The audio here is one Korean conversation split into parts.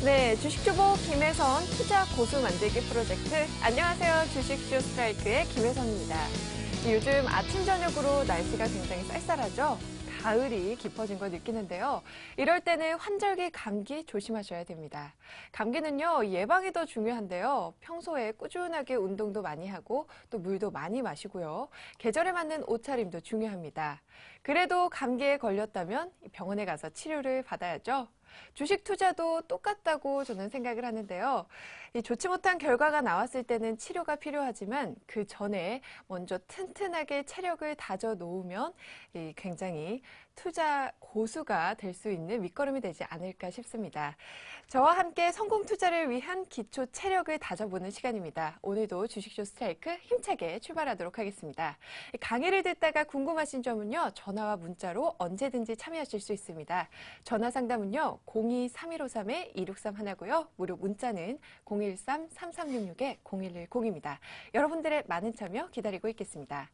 네, 주식주보 김혜선 투자 고수 만들기 프로젝트. 안녕하세요. 주식주 스트라이크의 김혜선입니다. 요즘 아침 저녁으로 날씨가 굉장히 쌀쌀하죠? 가을이 깊어진 걸 느끼는데요. 이럴 때는 환절기 감기 조심하셔야 됩니다. 감기는요, 예방이 더 중요한데요. 평소에 꾸준하게 운동도 많이 하고 또 물도 많이 마시고요. 계절에 맞는 옷차림도 중요합니다. 그래도 감기에 걸렸다면 병원에 가서 치료를 받아야죠. 주식 투자도 똑같다고 저는 생각을 하는데요. 좋지 못한 결과가 나왔을 때는 치료가 필요하지만 그 전에 먼저 튼튼하게 체력을 다져 놓으면 굉장히 투자 고수가 될 수 있는 밑거름이 되지 않을까 싶습니다. 저와 함께 성공 투자를 위한 기초 체력을 다져보는 시간입니다. 오늘도 주식쇼 스트라이크 힘차게 출발하도록 하겠습니다. 강의를 듣다가 궁금하신 점은요, 전화와 문자로 언제든지 참여하실 수 있습니다. 전화 상담은요, 02-3153-2631 하고요. 무료 문자는 013-3366-0110입니다. 여러분들의 많은 참여 기다리고 있겠습니다.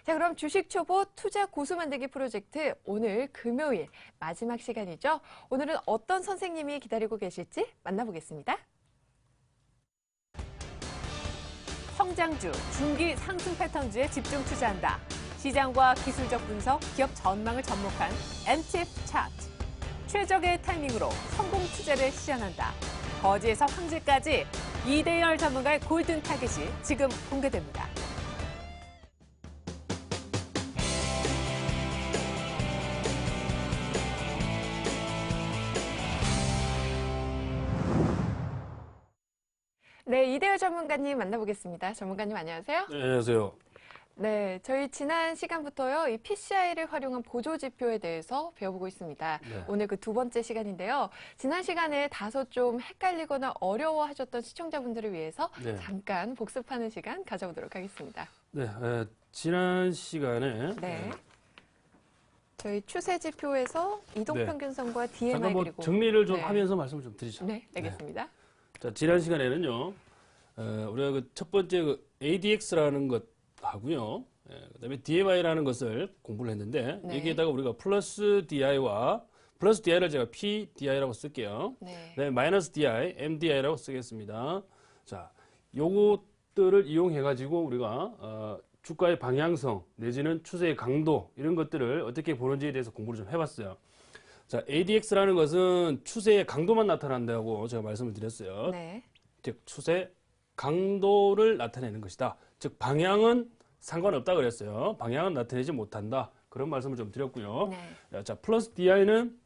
자, 그럼 주식 초보 투자 고수 만들기 프로젝트 오늘 금요일 마지막 시간이죠. 오늘은 어떤 선생님이 기다리고 계실지 만나보겠습니다. 성장주, 중기 상승 패턴주에 집중 투자한다. 시장과 기술적 분석, 기업 전망을 접목한 MTF 차트. 최적의 타이밍으로 성공 투자를 실현한다. 거지에서 황제까지 이대열 전문가의 골든 타겟이 지금 공개됩니다. 네, 이대열 전문가님 만나보겠습니다. 전문가님 안녕하세요. 네, 안녕하세요. 네, 저희 지난 시간부터요, 이 PCI를 활용한 보조지표에 대해서 배워보고 있습니다. 네. 오늘 그 두 번째 시간인데요. 지난 시간에 다소 좀 헷갈리거나 어려워하셨던 시청자분들을 위해서 네. 잠깐 복습하는 시간 가져보도록 하겠습니다. 네, 지난 시간에 네. 저희 추세지표에서 이동평균선과 DMI 잠깐 뭐 그리고 정리를 좀 네. 하면서 말씀을 좀 드리죠. 네, 알겠습니다. 자, 지난 시간에는요, 우리가 그 첫 번째 그 ADX라는 것 하고요, 그다음에 DMI라는 것을 공부를 했는데 네. 여기에다가 우리가 플러스 DI를 제가 PDI라고 쓸게요. 네. 그다음에 마이너스 DI, MDI라고 쓰겠습니다. 자, 요것들을 이용해 가지고 우리가 주가의 방향성 내지는 추세의 강도 이런 것들을 어떻게 보는지에 대해서 공부를 좀 해봤어요. 자, ADX라는 것은 추세의 강도만 나타난다고 제가 말씀을 드렸어요. 네. 즉 추세 강도를 나타내는 것이다. 즉 방향은 상관없다 그랬어요. 방향은 나타내지 못한다. 그런 말씀을 좀 드렸고요. 네. 자, 플러스 DI는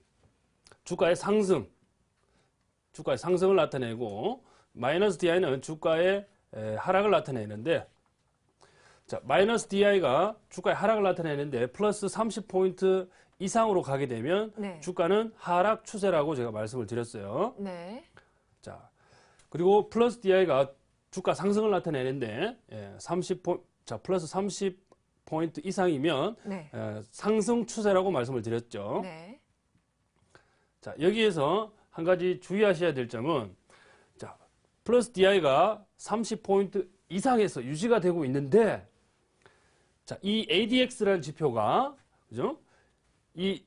주가의 상승을 나타내고 마이너스 DI는 주가의 하락을 나타내는데, 자, 마이너스 DI가 주가의 하락을 나타내는데 플러스 30포인트 이상으로 가게 되면 네. 주가는 하락 추세라고 제가 말씀을 드렸어요. 네. 자, 그리고 플러스 DI가 주가 상승을 나타내는데 플러스 30포인트 이상이면 네. 상승 추세라고 말씀을 드렸죠. 네. 자, 여기에서 한 가지 주의하셔야 될 점은, 자, 플러스 DI가 30포인트 이상에서 유지가 되고 있는데, 자, 이 ADX라는 지표가, 그죠? 이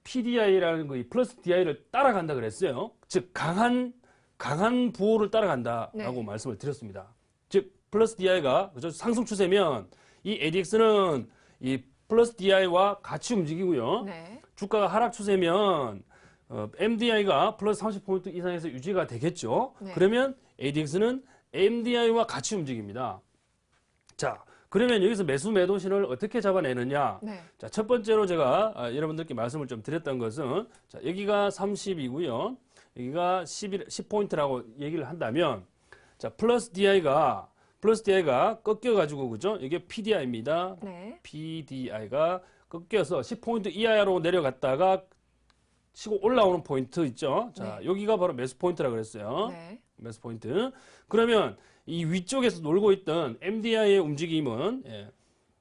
PDI라는 거, 이 플러스 DI를 따라간다 그랬어요. 즉, 강한 부호를 따라간다라고 네. 말씀을 드렸습니다. 즉, 플러스 DI가, 그죠? 상승 추세면, 이 ADX는 이 플러스 DI와 같이 움직이고요. 네. 주가가 하락 추세면, MDI가 플러스 30포인트 이상에서 유지가 되겠죠. 네. 그러면 ADX는 MDI와 같이 움직입니다. 자, 그러면 여기서 매수 매도 신호를 어떻게 잡아내느냐? 네. 자, 첫 번째로 제가 여러분들께 말씀을 좀 드렸던 것은, 자, 여기가 30이고요. 여기가 10포인트라고 얘기를 한다면, 자, 플러스 DI가 꺾여가지고, 그죠? 이게 PDI입니다. 네. PDI가 꺾여서 10포인트 이하로 내려갔다가 치고 올라오는 포인트 있죠? 자, 네. 여기가 바로 매수 포인트라고 그랬어요. 네. 매수 포인트. 그러면 이 위쪽에서 놀고 있던 MDI의 움직임은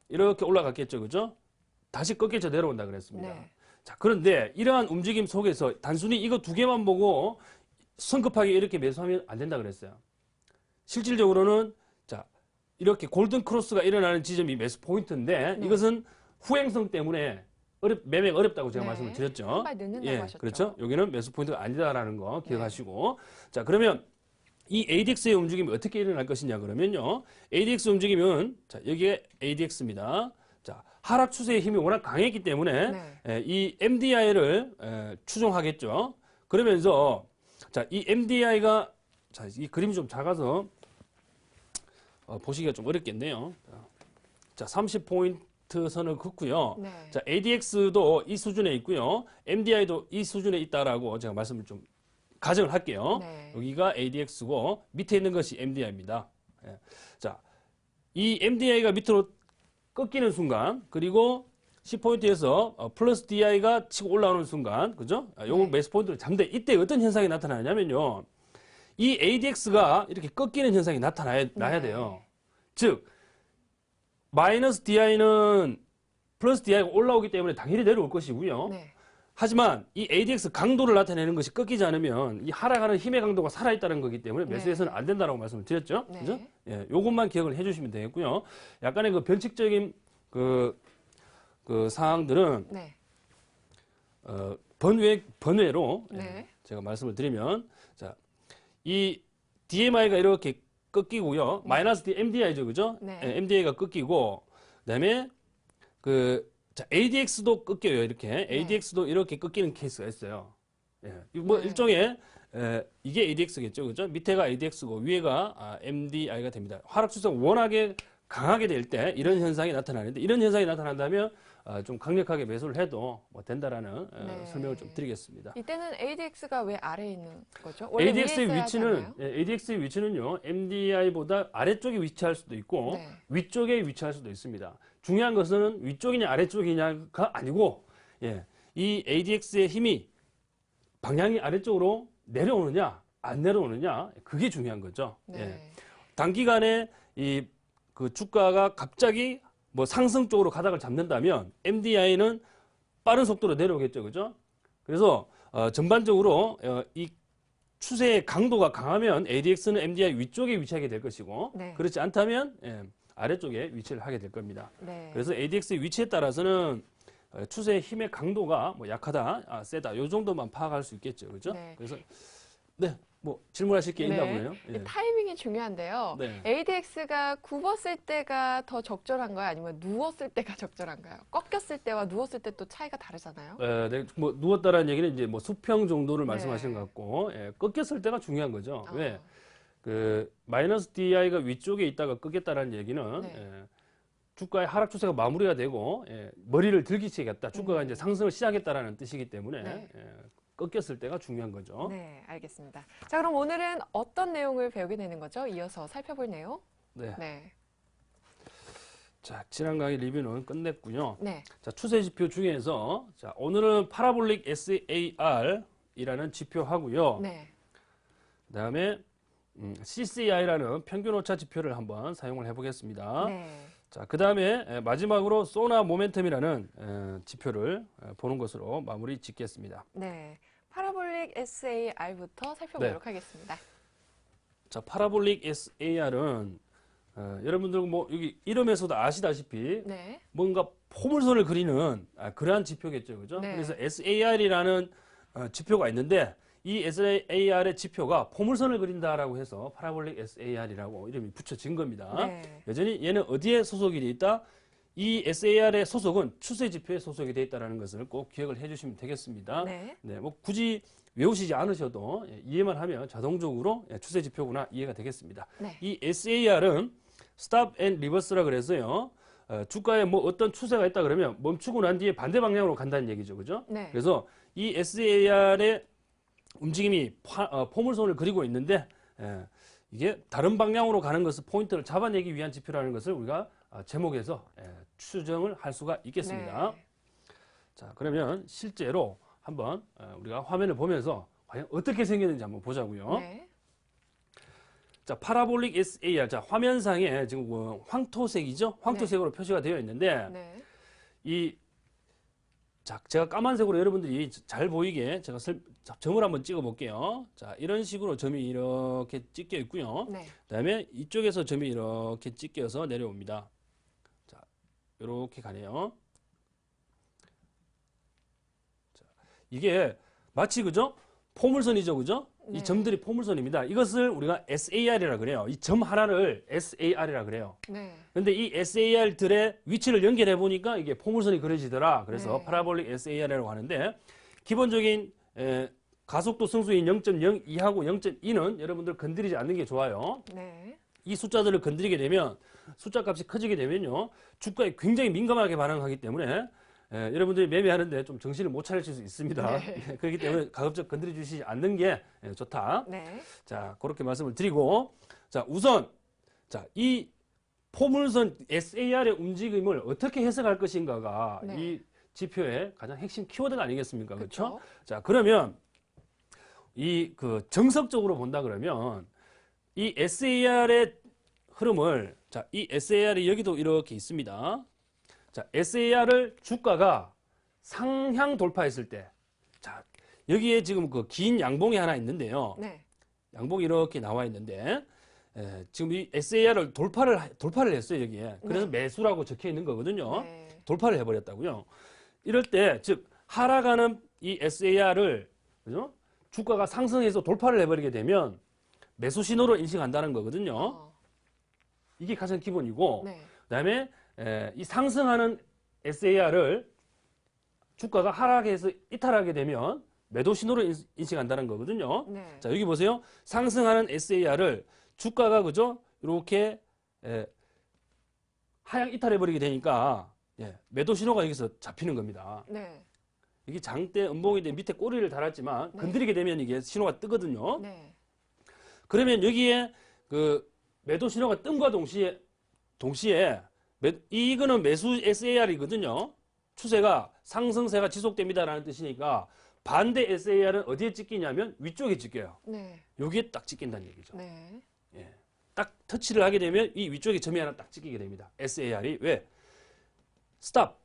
이렇게 올라갔겠죠, 그죠? 다시 꺾여져 내려온다 그랬습니다. 네. 자, 그런데 이러한 움직임 속에서 단순히 이거 두 개만 보고 성급하게 이렇게 매수하면 안 된다 그랬어요. 실질적으로는, 자, 이렇게 골든 크로스가 일어나는 지점이 매수 포인트인데, 네. 이것은 후행성 때문에 매매가 어렵다고 제가 네. 말씀을 드렸죠. 한 발 늦는다고 예, 하셨죠. 그렇죠. 여기는 매수 포인트가 아니다라는 거 기억하시고. 자, 그러면 이 ADX의 움직임이 어떻게 일어날 것이냐 그러면요. ADX 움직임은 자, 여기에 ADX입니다. 자, 하락 추세의 힘이 워낙 강했기 때문에 네. 이 MDI를 추종하겠죠. 그러면서 자, 이 MDI가 자, 이 그림이 좀 작아서 보시기가 좀 어렵겠네요. 자, 30포인트 선을 긋고요. 네. 자, ADX도 이 수준에 있고요. MDI도 이 수준에 있다라고 제가 말씀을 좀 가정을 할게요. 네. 여기가 ADX고 밑에 있는 것이 MDI입니다. 예. 자, 이 MDI가 밑으로 꺾이는 순간 그리고 10포인트에서 플러스 DI가 치고 올라오는 순간 그죠? 요거 네. 매수 포인트를 잡는데 이때 어떤 현상이 나타나냐면요. 이 ADX가 이렇게 꺾이는 현상이 나야 네. 돼요. 즉 마이너스 DI는 플러스 DI가 올라오기 때문에 당연히 내려올 것이고요. 네. 하지만 이 ADX 강도를 나타내는 것이 꺾이지 않으면 이 하락하는 힘의 강도가 살아있다는 거기 때문에 매수해서는 안 된다고 말씀을 드렸죠. 네. 그죠? 예, 요것만 기억을 해주시면 되겠고요. 약간의 그 변칙적인 그 사항들은 네. 번외로 네. 제가 말씀을 드리면 자, 이 DMI가 이렇게 꺾이고요. 마이너스 MDI죠, 그죠? 네. 예, MDI가 꺾이고 그다음에 자, ADX도 꺾여요, 이렇게. ADX도 이렇게 꺾이는 케이스가 있어요. 예. 뭐 네. 일종의 이게 ADX겠죠, 그죠? 밑에가 ADX고 위에가 MDI가 됩니다. 하락 추세가 워낙에 강하게 될 때 이런 현상이 나타나는데 이런 현상이 나타난다면 좀 강력하게 매수를 해도 뭐 된다라는 네. 설명을 좀 드리겠습니다. 이때는 ADX가 왜 아래에 있는 거죠? 원래 ADX의 위에 있어야 위치는 하잖아요. ADX의 위치는요 MDI보다 아래쪽에 위치할 수도 있고 네. 위쪽에 위치할 수도 있습니다. 중요한 것은 위쪽이냐 아래쪽이냐가 아니고 이 ADX의 힘이 방향이 아래쪽으로 내려오느냐 안 내려오느냐 그게 중요한 거죠. 네. 단기간에 그 주가가 갑자기 뭐 상승 쪽으로 가닥을 잡는다면 MDI는 빠른 속도로 내려오겠죠, 그죠? 그래서 전반적으로 이 추세의 강도가 강하면 ADX는 MDI 위쪽에 위치하게 될 것이고 네. 그렇지 않다면 아래쪽에 위치를 하게 될 겁니다. 네. 그래서 ADX의 위치에 따라서는 추세의 힘의 강도가 뭐 약하다, 세다 요 정도만 파악할 수 있겠죠, 그죠? 네. 그래서 뭐 질문하실 게 있나 네. 보네요. 이 타이밍이 중요한데요. 네. ADX가 굽었을 때가 더 적절한가요? 아니면 누웠을 때가 적절한가요? 꺾였을 때와 누웠을 때 또 차이가 다르잖아요. 네, 뭐 누웠다라는 얘기는 이제 뭐 수평 정도를 네. 말씀하시는 것 같고 꺾였을 때가 중요한 거죠. 아. 왜? 그 마이너스 DI가 위쪽에 있다가 꺾였다라는 얘기는 네. 주가의 하락 추세가 마무리가 되고 머리를 들기시겠다. 주가가 이제 상승을 시작했다라는 뜻이기 때문에 네. 꺾였을 때가 중요한 거죠. 네, 알겠습니다. 자, 그럼 오늘은 어떤 내용을 배우게 되는 거죠? 이어서 살펴볼 내용. 네. 네. 자, 지난 강의 리뷰는 끝냈고요. 네. 자, 추세 지표 중에서 자, 오늘은 파라볼릭 SAR이라는 지표하고요. 네. 그다음에 CCI라는 평균 오차 지표를 한번 사용을 해보겠습니다. 네. 자, 그 다음에 마지막으로 소나 모멘텀이라는 지표를 보는 것으로 마무리 짓겠습니다. 네. 파라볼릭 SAR부터 살펴보도록 하겠습니다. 자, 파라볼릭 SAR은 여러분들 뭐 여기 이름에서도 아시다시피 네. 뭔가 포물선을 그리는 그러한 지표겠죠, 그죠? 네. 그래서 SAR이라는 지표가 있는데 이 SAR의 지표가 포물선을 그린다라고 해서 파라볼릭 SAR이라고 이름이 붙여진 겁니다. 네. 여전히 얘는 어디에 소속이 돼 있다? 이 SAR의 소속은 추세 지표에 소속이 돼 있다는 것을 꼭 기억을 해주시면 되겠습니다. 네. 네, 뭐 굳이 외우시지 않으셔도 이해만 하면 자동적으로 추세 지표구나 이해가 되겠습니다. 네. 이 SAR은 스탑 앤 리버스라 그래서요. 주가에 뭐 어떤 추세가 있다 그러면 멈추고 난 뒤에 반대 방향으로 간다는 얘기죠, 그죠? 네. 그래서 이 SAR의 움직임이 포물선을 그리고 있는데 이게 다른 방향으로 가는 것을 포인트를 잡아내기 위한 지표라는 것을 우리가 제목에서 추정을 할 수가 있겠습니다. 네. 자, 그러면 실제로 한번 우리가 화면을 보면서 과연 어떻게 생겼는지 한번 보자고요. 네. 자, 파라볼릭 SAR. 자, 화면상에 지금 황토색이죠? 황토색으로 표시가 되어 있는데 네. 자, 제가 까만색으로 여러분들이 잘 보이게 제가 점을 한번 찍어 볼게요. 자, 이런 식으로 점이 이렇게 찍혀 있고요. 네. 그다음에 이쪽에서 점이 이렇게 찍혀서 내려옵니다. 자, 이렇게 가네요. 이게 마치 그죠? 포물선이죠, 그죠? 네. 이 점들이 포물선입니다. 이것을 우리가 SAR이라 그래요. 이 점 하나를 SAR이라 그래요. 네. 근데 이 SAR들의 위치를 연결해 보니까 이게 포물선이 그려지더라. 그래서 네. 파라볼릭 SAR이라고 하는데 기본적인 가속도 승수인 0.02하고 0.2는 여러분들 건드리지 않는 게 좋아요. 네. 이 숫자들을 건드리게 되면 숫자 값이 커지게 되면요 주가에 굉장히 민감하게 반응하기 때문에 여러분들이 매매하는데 좀 정신을 못 차리실 수 있습니다. 네. 그렇기 때문에 가급적 건드려 주시지 않는 게 좋다. 네. 자, 그렇게 말씀을 드리고, 자, 우선, 자, 이 포물선 SAR의 움직임을 어떻게 해석할 것인가가 네. 이 지표의 가장 핵심 키워드가 아니겠습니까? 그렇죠? 그쵸. 자, 그러면 정석적으로 본다 그러면 이 SAR의 흐름을, 자, 이 SAR이 여기도 이렇게 있습니다. 자, SAR을 주가가 상향 돌파했을 때, 자, 여기에 지금 그 긴 양봉이 하나 있는데요. 네. 양봉이 이렇게 나와 있는데, 지금 이 SAR을 돌파를 했어요, 여기에. 그래서 네. 매수라고 적혀 있는 거거든요. 네. 돌파를 해버렸다고요. 이럴 때, 즉, 하락하는 이 SAR을, 그죠? 주가가 상승해서 돌파를 해버리게 되면 매수 신호로 인식한다는 거거든요. 어. 이게 가장 기본이고, 네. 그다음에 이 상승하는 SAR을 주가가 하락해서 이탈하게 되면 매도 신호로 인식한다는 거거든요. 네. 자, 여기 보세요. 상승하는 SAR을 주가가 그죠? 이렇게 하향 이탈해 버리게 되니까 매도 신호가 여기서 잡히는 겁니다. 네. 이게 장대 음봉인데 밑에 꼬리를 달았지만 네. 건드리게 되면 이게 신호가 뜨거든요. 네. 그러면 여기에 그 매도 신호가 뜸과 동시에 이거는 매수 SAR이거든요. 추세가 상승세가 지속됩니다라는 뜻이니까 반대 SAR은 어디에 찍히냐면 위쪽에 찍혀요. 네. 여기에 딱 찍힌다는 얘기죠. 네. 딱 터치를 하게 되면 이 위쪽에 점이 하나 딱 찍히게 됩니다. SAR이 왜? 스탑.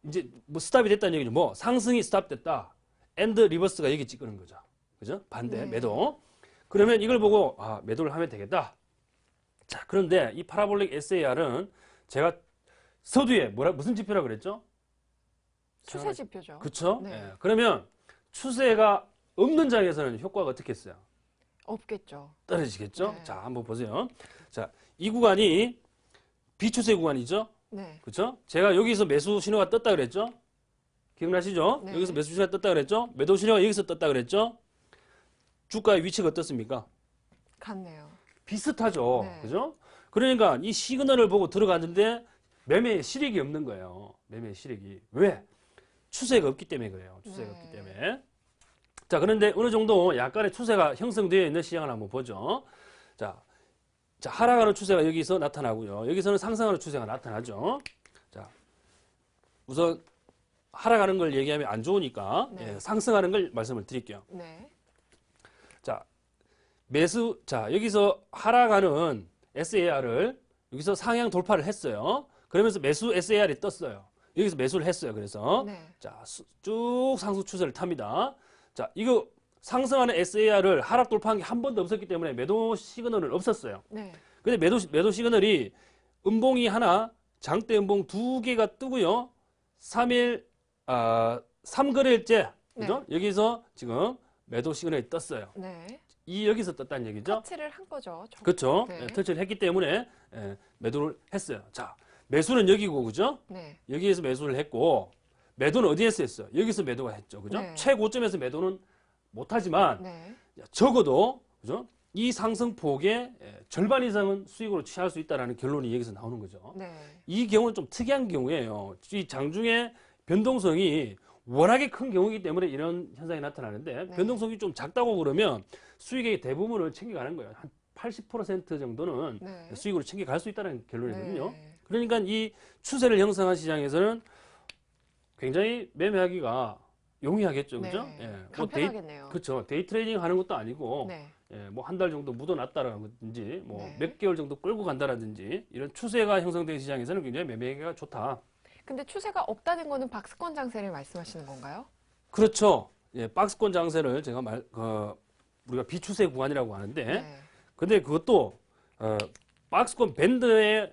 이제 뭐 스탑이 됐다는 얘기죠. 뭐 상승이 스탑됐다. 엔드 리버스가 여기 찍는 거죠. 그죠? 반대 네. 매도. 그러면 이걸 보고 매도를 하면 되겠다. 자, 그런데 이 파라볼릭 SAR은 제가 서두에 무슨 지표라고 그랬죠? 추세 지표죠. 그렇죠? 네. 그러면 추세가 없는 장에서는 효과가 어떻게 했어요? 없겠죠. 떨어지겠죠? 네. 자, 한번 보세요. 자, 이 구간이 비추세 구간이죠? 네. 그렇죠? 제가 여기서 매수 신호가 떴다 그랬죠? 기억나시죠? 네. 여기서 매수 신호가 떴다 그랬죠? 매도 신호가 여기서 떴다 그랬죠? 주가의 위치가 어떻습니까? 같네요. 비슷하죠. 네. 그죠? 그러니까 이 시그널을 보고 들어갔는데 매매의 실익이 없는 거예요. 매매의 실익이. 왜? 추세가 없기 때문에 그래요. 추세가 네. 없기 때문에. 자, 그런데 어느 정도 약간의 추세가 형성되어 있는 시장을 한번 보죠. 자, 하락하는 추세가 여기서 나타나고요. 여기서는 상승하는 추세가 나타나죠. 자, 우선 하락하는 걸 얘기하면 안 좋으니까 네. 상승하는 걸 말씀을 드릴게요. 네. 자, 여기서 하락하는 SAR을 여기서 상향 돌파를 했어요. 그러면서 매수 SAR이 떴어요. 여기서 매수를 했어요. 그래서 네. 자, 쭉 상승 추세를 탑니다. 자, 이거 상승하는 SAR을 하락 돌파한 게 한 번도 없었기 때문에 매도 시그널은 없었어요. 네. 근데 매도 시그널이 음봉이 하나, 장대 음봉 두 개가 뜨고요. 3거래일째, 그죠? 여기서 지금 매도 시그널이 떴어요. 네. 여기서 떴다는 얘기죠. 터치를 한 거죠. 그렇죠. 네. 터치를 했기 때문에 매도를 했어요. 자, 매수는 여기고, 그죠? 네. 여기에서 매수를 했고, 매도는 어디에서 했어요? 여기서 매도가 했죠. 그죠? 네. 최고점에서 매도는 못하지만, 네. 적어도, 그죠? 이 상승폭의 절반 이상은 수익으로 취할 수 있다는 결론이 여기서 나오는 거죠. 네. 이 경우는 좀 특이한 경우예요. 이 장중의 변동성이 워낙에 큰 경우이기 때문에 이런 현상이 나타나는데 네. 변동성이 좀 작다고 그러면 수익의 대부분을 챙겨가는 거예요. 한 80% 정도는 네. 수익으로 챙겨갈 수 있다는 결론이거든요. 네. 그러니까 이 추세를 형성한 시장에서는 굉장히 매매하기가 용이하겠죠. 그죠? 네. 뭐 간편하겠네요. 그렇죠. 데이 트레이딩 하는 것도 아니고 네. 뭐 한 달 정도 묻어놨다라든지 뭐 네. 몇 개월 정도 끌고 간다라든지 이런 추세가 형성된 시장에서는 굉장히 매매하기가 좋다. 근데 추세가 없다는 거는 박스권 장세를 말씀하시는 건가요? 그렇죠. 박스권 장세를 제가 우리가 비추세 구간이라고 하는데, 네. 근데 그것도 박스권 밴드의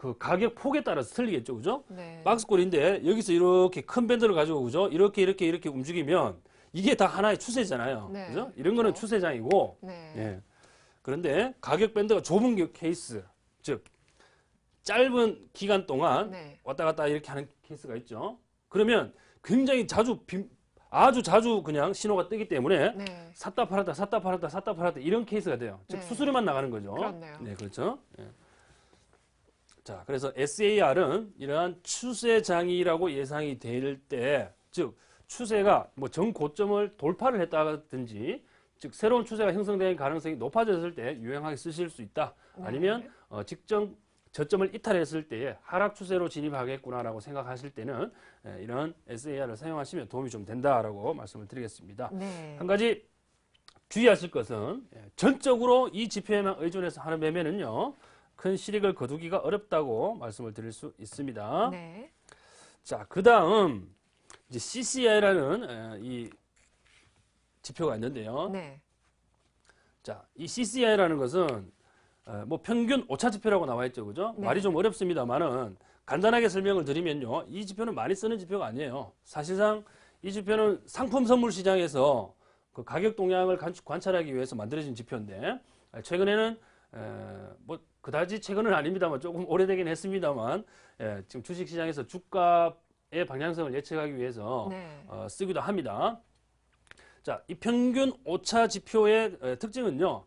그 가격 폭에 따라서 틀리겠죠, 그죠? 네. 박스꼴인데 여기서 이렇게 큰 밴드를 가지고 그죠? 이렇게 움직이면 이게 다 하나의 추세잖아요, 네, 그죠? 이런 거는 그렇죠. 추세장이고, 네. 예. 그런데 가격 밴드가 좁은 케이스, 즉 짧은 기간 동안 네. 왔다 갔다 이렇게 하는 케이스가 있죠. 그러면 굉장히 아주 자주 그냥 신호가 뜨기 때문에 네. 샀다 팔았다 샀다 팔았다 샀다 팔았다 이런 케이스가 돼요. 즉 네. 수수료만 나가는 거죠. 그렇네요. 네, 그렇죠. 예. 자, 그래서 SAR은 이러한 추세장이라고 예상이 될 때, 즉 추세가 뭐 정고점을 돌파를 했다든지, 즉 새로운 추세가 형성될 가능성이 높아졌을 때 유용하게 쓰실 수 있다. 네. 아니면 직전 저점을 이탈했을 때에 하락 추세로 진입하겠구나라고 생각하실 때는 이런 SAR을 사용하시면 도움이 좀 된다라고 말씀을 드리겠습니다. 네. 한 가지 주의하실 것은 전적으로 이 지표에만 의존해서 하는 매매는요, 큰 실익을 거두기가 어렵다고 말씀을 드릴 수 있습니다. 네. 자, 그 다음 이제 CCI라는 이 지표가 있는데요. 네. 자, 이 CCI라는 것은 뭐 평균 오차 지표라고 나와 있죠, 그죠? 네. 말이 좀 어렵습니다만은 간단하게 설명을 드리면요, 이 지표는 많이 쓰는 지표가 아니에요. 사실상 이 지표는 상품 선물 시장에서 그 가격 동향을 관찰하기 위해서 만들어진 지표인데, 최근에는 뭐 그다지 최근은 아닙니다만 조금 오래되긴 했습니다만, 지금 주식 시장에서 주가의 방향성을 예측하기 위해서 네. 쓰기도 합니다. 자, 이 평균 오차 지표의 특징은요,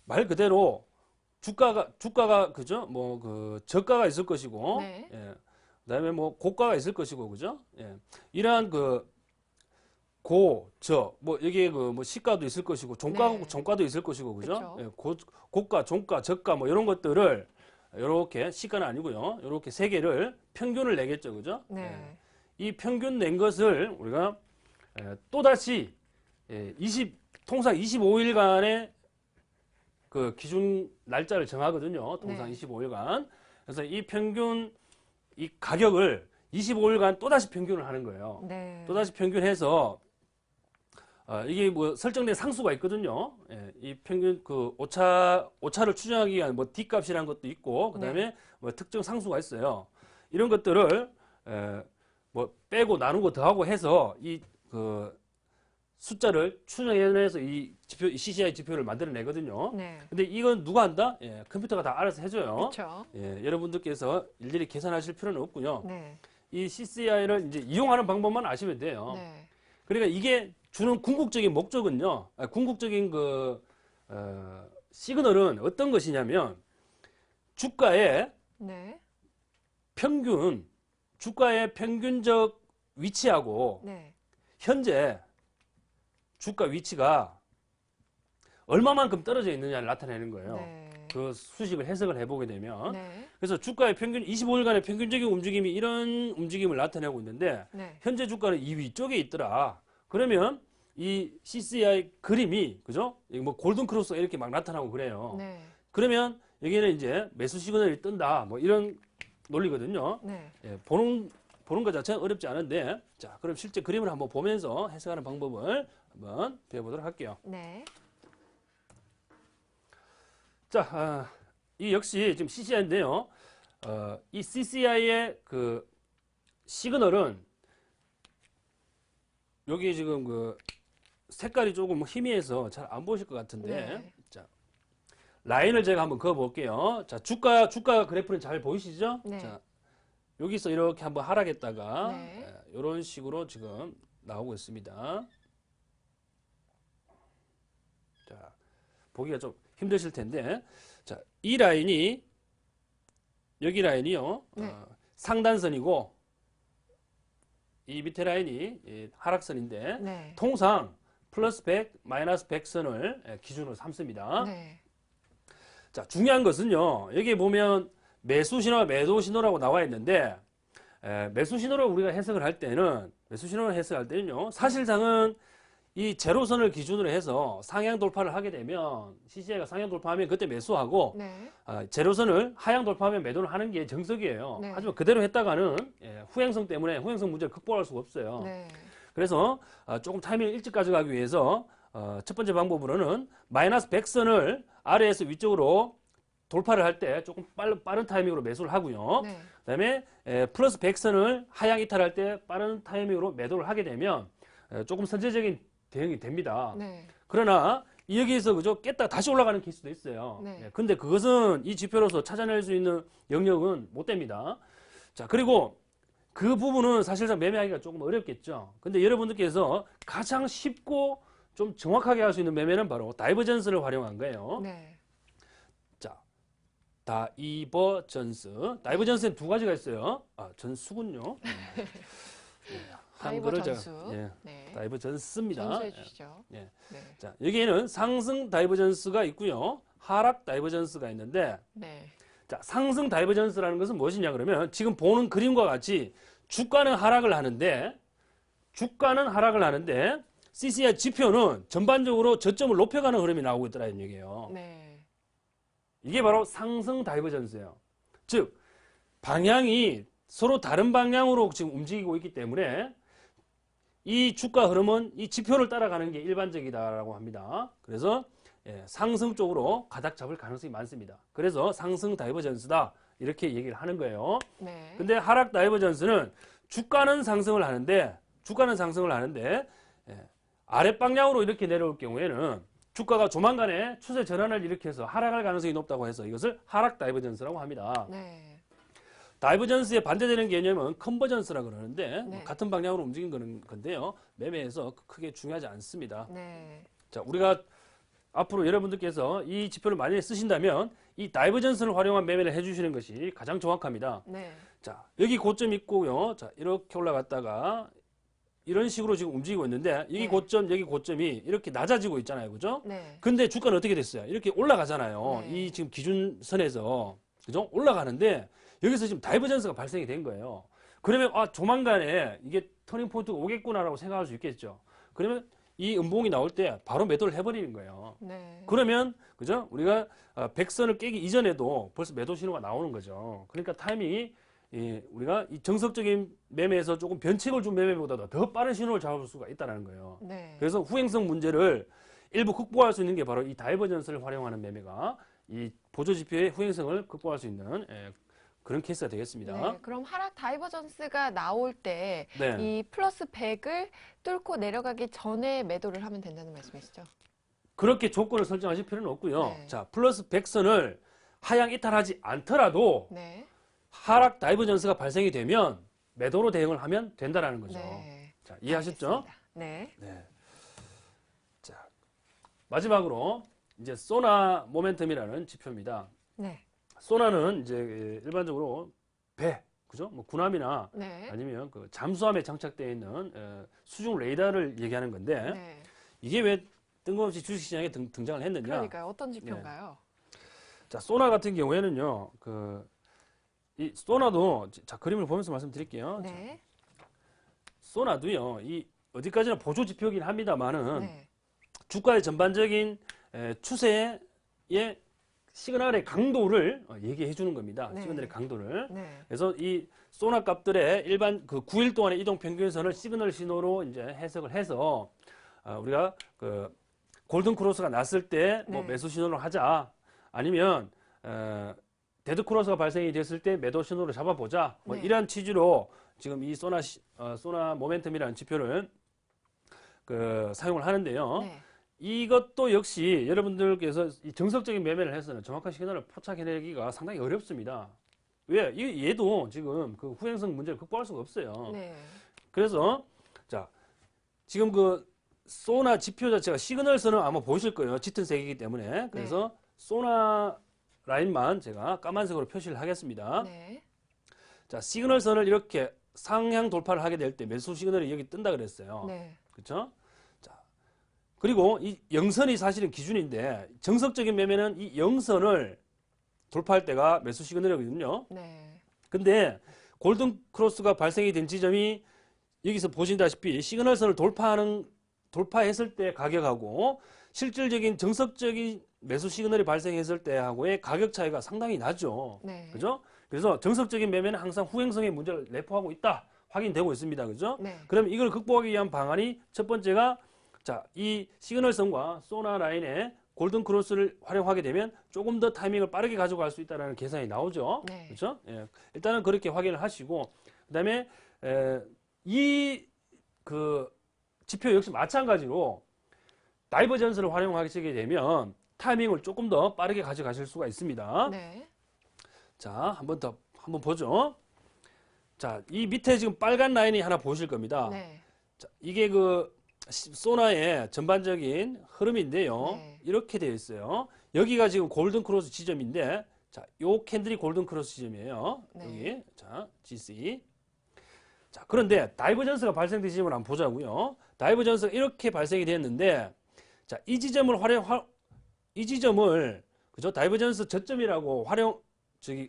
말 그대로 주가가 그죠? 뭐 그 저가가 있을 것이고, 네. 그다음에 뭐 고가가 있을 것이고, 그죠? 이러한 그 뭐 여기에 그 뭐 시가도 있을 것이고, 네. 종가도 있을 것이고, 그죠? 그쵸. 고가, 종가, 저가 뭐 이런 것들을 이렇게 시가는 아니고요, 이렇게 세 개를 평균을 내겠죠, 그죠? 네. 이 평균 낸 것을 우리가 또다시 통상 25일간의 그 기준 날짜를 정하거든요. 통상 네. 25일간. 그래서 이 평균 이 가격을 25일간 또다시 평균을 하는 거예요. 네. 또다시 평균해서 이게 뭐 설정된 상수가 있거든요. 이 평균 그 오차를 추정하기 위한 뭐 D값이라는 것도 있고, 그다음에 뭐 특정 상수가 있어요. 이런 것들을 뭐 빼고 나누고 더하고 해서 이 그 숫자를 추정해내서 이 CCI 지표를 만들어내거든요. 네. 근데 이건 누가 한다? 컴퓨터가 다 알아서 해줘요. 그렇죠. 여러분들께서 일일이 계산하실 필요는 없고요. 네. 이 CCI를 이제 이용하는 방법만 아시면 돼요. 네. 그러니까 이게 주는 궁극적인 목적은요, 궁극적인 시그널은 어떤 것이냐면, 주가의 네. 주가의 평균적 위치하고 네. 현재 주가 위치가 얼마만큼 떨어져 있느냐를 나타내는 거예요. 네. 그 수식을 해석을 해보게 되면. 네. 그래서 주가의 25일간의 평균적인 움직임이 이런 움직임을 나타내고 있는데, 네. 현재 주가는 이 위쪽에 있더라. 그러면 이 CCI 그림이, 그죠? 뭐 골든 크로스가 이렇게 막 나타나고 그래요. 네. 그러면 여기는 이제 매수 시그널이 뜬다. 뭐 이런 논리거든요. 네. 보는 것 자체는 어렵지 않은데, 자, 그럼 실제 그림을 한번 보면서 해석하는 방법을 한번 배워보도록 할게요. 네. 자, 이 역시 지금 CCI인데요. 이 CCI의 그 시그널은 여기 지금 그 색깔이 조금 희미해서 잘 안 보이실 것 같은데, 네. 자, 라인을 제가 한번 그어 볼게요. 자, 주가 그래프는 잘 보이시죠? 네. 자, 여기서 이렇게 한번 하락했다가 네. 이런 식으로 지금 나오고 있습니다. 자, 보기가 좀 힘드실 텐데, 자, 이 라인이 여기 라인이요, 네. 상단선이고 이 밑에 라인이 하락선인데, 네. 통상 플러스 100, 마이너스 100선을 기준으로 삼습니다. 네. 자, 중요한 것은요, 여기 보면 매수 신호와 매도 신호라고 나와 있는데, 매수 신호를 우리가 해석을 할 때는요, 사실상은 이 제로선을 기준으로 해서 상향 돌파를 하게 되면, CCI가 상향 돌파하면 그때 매수하고, 네. 제로선을 하향 돌파하면 매도를 하는 게 정석이에요. 네. 하지만 그대로 했다가는 후행성 때문에 후행성 문제를 극복할 수가 없어요. 네. 그래서 조금 타이밍을 일찍 가져가기 위해서 첫 번째 방법으로는 마이너스 100선을 아래에서 위쪽으로 돌파를 할 때 조금 빠른 타이밍으로 매수를 하고요. 네. 그다음에 플러스 100선을 하향 이탈할 때 빠른 타이밍으로 매도를 하게 되면 조금 선제적인 대응이 됩니다. 네. 그러나 여기에서 그죠 깼다 다시 올라가는 케이스도 있어요. 네. 근데 그것은 이 지표로서 찾아낼 수 있는 영역은 못 됩니다. 자, 그리고 그 부분은 사실상 매매하기가 조금 어렵겠죠. 근데 여러분들께서 가장 쉽고 좀 정확하게 할 수 있는 매매는 바로 다이버전스를 활용한 거예요. 네. 자, 다이버전스는 두 가지가 있어요. 전수군요. 다이버 한글을 전수. 예, 네. 다이버전스입니다. 전수해 주시죠. 예. 네. 자, 여기에는 상승 다이버전스가 있고요. 하락 다이버전스가 있는데, 네. 자, 상승 다이버전스라는 것은 무엇이냐 그러면 지금 보는 그림과 같이 주가는 하락을 하는데 CCI 지표는 전반적으로 저점을 높여가는 흐름이 나오고 있다는 얘기예요. 네. 이게 바로 상승 다이버전스예요. 즉 방향이 서로 다른 방향으로 지금 움직이고 있기 때문에 이 주가 흐름은 이 지표를 따라가는 게 일반적이다라고 합니다. 그래서 상승 쪽으로 가닥 잡을 가능성이 많습니다. 그래서 상승 다이버전스다 이렇게 얘기를 하는 거예요. 네. 근데 하락 다이버전스는 주가는 상승을 하는데 아랫 방향으로 이렇게 내려올 경우에는 주가가 조만간에 추세 전환을 일으켜서 하락할 가능성이 높다고 해서 이것을 하락 다이버전스라고 합니다. 네. 다이버전스에 반대되는 개념은 컨버전스라고 그러는데 네. 같은 방향으로 움직이는 건데요. 매매에서 크게 중요하지 않습니다. 네. 자, 우리가 앞으로 여러분들께서 이 지표를 많이 쓰신다면 이 다이버전스를 활용한 매매를 해주시는 것이 가장 정확합니다. 네. 자, 여기 고점 있고요. 자, 이렇게 올라갔다가 이런 식으로 지금 움직이고 있는데 여기 네. 고점, 여기 고점이 이렇게 낮아지고 있잖아요. 그죠? 네. 근데 주가는 어떻게 됐어요? 이렇게 올라가잖아요. 네. 이 지금 기준선에서. 그죠? 올라가는데 여기서 지금 다이버전스가 발생이 된 거예요. 그러면 조만간에 이게 터닝 포인트가 오겠구나라고 생각할 수 있겠죠. 그러면 이 음봉이 나올 때 바로 매도를 해버리는 거예요. 네. 그러면 그죠? 우리가 100선을 깨기 이전에도 벌써 매도 신호가 나오는 거죠. 그러니까 타이밍이 우리가 이 정석적인 매매에서 조금 변칙을 준 매매보다도 더 빠른 신호를 잡을 수가 있다는 거예요. 네. 그래서 후행성 문제를 일부 극복할 수 있는 게 바로 이 다이버전스를 활용하는 매매가 이 보조지표의 후행성을 극복할 수 있는 그런 케이스가 되겠습니다. 네. 그럼 하락 다이버전스가 나올 때 네. 이 플러스 100을 뚫고 내려가기 전에 매도를 하면 된다는 말씀이시죠? 그렇게 조건을 설정하실 필요는 없고요. 네. 자, 플러스 100선을 하향 이탈하지 않더라도 네. 하락 다이버전스가 발생이 되면 매도로 대응을 하면 된다는 거죠. 네. 자, 이해하셨죠? 알겠습니다. 네. 네. 자, 마지막으로 이제 소나 모멘텀이라는 지표입니다. 네. 소나는 이제 일반적으로 배, 그죠? 뭐 군함이나 네. 아니면 그 잠수함에 장착되어 있는 수중 레이더를 얘기하는 건데 네. 이게 왜 뜬금없이 주식시장에 등장을 했느냐? 그러니까요. 어떤 지표인가요? 자, 소나 같은 경우에는요, 이 소나도 자 그림을 보면서 말씀드릴게요. 네. 자, 소나도요, 이 어디까지나 보조 지표긴 합니다만은 네. 주가의 전반적인 추세의 시그널의 강도를 얘기해 주는 겁니다. 네. 시그널의 강도를. 네. 그래서 이 소나 값들의 일반 그 9일 동안의 이동 평균선을 시그널 신호로 이제 해석을 해서 우리가 그 골든 크로스가 났을 때 뭐 네. 매수 신호를 하자, 아니면 데드 크로스가 발생이 됐을 때 매도 신호를 잡아보자, 뭐 네. 이러한 취지로 지금 이 소나 모멘텀이라는 지표를 사용을 하는데요. 네. 이것도 역시 여러분들께서 이 정석적인 매매를 해서는 정확한 시그널을 포착해내기가 상당히 어렵습니다. 왜? 얘도 지금 그 후행성 문제를 극복할 수가 없어요. 네. 그래서 자, 지금 그 소나 지표 자체가 시그널선은 아마 보이실 거예요. 짙은 색이기 때문에. 그래서 소나 라인만 제가 까만색으로 표시를 하겠습니다. 네. 자, 시그널선을 이렇게 상향 돌파를 하게 될 때 매수 시그널이 여기 뜬다 그랬어요. 네. 그렇죠? 자, 그리고 이 영선이 사실은 기준인데 정석적인 매매는 이 영선을 돌파할 때가 매수 시그널이거든요. 네. 근데 골든 크로스가 발생이 된 지점이 여기서 보신다시피 시그널선을 돌파했을 때 가격하고 실질적인 정석적인 매수 시그널이 발생했을 때하고의 가격 차이가 상당히 나죠. 네. 그죠? 그래서 정석적인 매매는 항상 후행성의 문제를 내포하고 있다. 확인되고 있습니다. 그죠? 네. 그럼 이걸 극복하기 위한 방안이 첫 번째가 자, 이 시그널선과 소나 라인의 골든 크로스를 활용하게 되면 조금 더 타이밍을 빠르게 가져갈 수 있다는 계산이 나오죠. 네. 그렇죠? 예. 일단은 그렇게 확인을 하시고 그다음에 이 그 지표 역시 마찬가지로 다이버전스를 활용하시게 되면 타이밍을 조금 더 빠르게 가져가실 수가 있습니다. 네. 자, 한번 보죠. 자, 이 밑에 지금 빨간 라인이 하나 보실 겁니다. 네. 자, 이게 그 소나의 전반적인 흐름인데요. 네. 이렇게 되어 있어요. 여기가 지금 골든 크로스 지점인데, 자, 요 캔들이 골든 크로스 지점이에요. 네. 여기, 자, GC. 자, 그런데 다이버전스가 발생된 지점을 한번 보자고요. 다이버전스가 이렇게 발생이 됐는데, 자, 이 지점을 그죠? 다이버전스 저점이라고